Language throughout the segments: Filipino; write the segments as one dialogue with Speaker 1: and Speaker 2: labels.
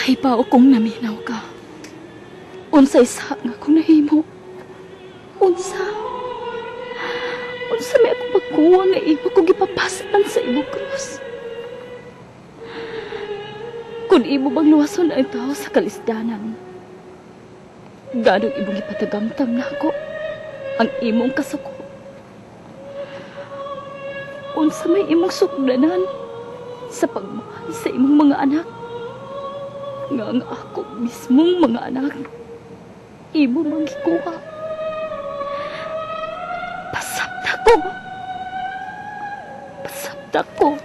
Speaker 1: Kahibaw kong naminaw ka. Unsay sa nga kung nahimo. Unsa may akong pagkuha nga iba kong gipapasan sa imo krus. Kung imo bang luwason ang tao sa kalisdanan, ganong imong ipatagamtam na ako ang imong kasuko. Unsa may imong sukdanan sa pagmahal sa imong mga anak, nga ang ako mismong mga anak, imo mang gikuha. Pasabta ko.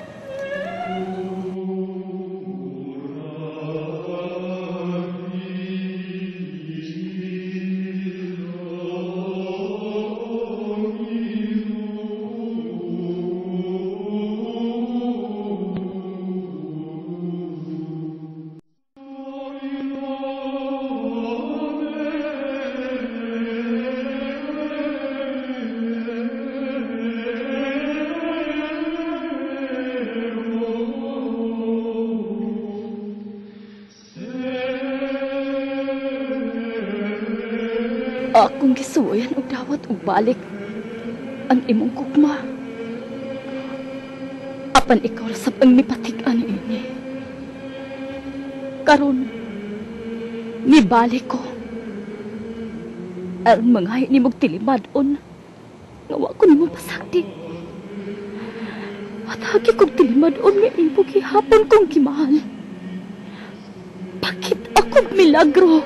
Speaker 1: Akong gisuwayan og dawat og balik ang imong kukma. Apan ikaw rasab ang nipatig-an ini. Karon nibalik ko. Aron manghay nimog tilimadon nga wa ko nimo pasakti. Watagi kong tilimadon nga imo gihapon kong gimahal. Bakit ako milagro?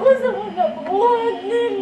Speaker 2: Ako sa mga buwan nila.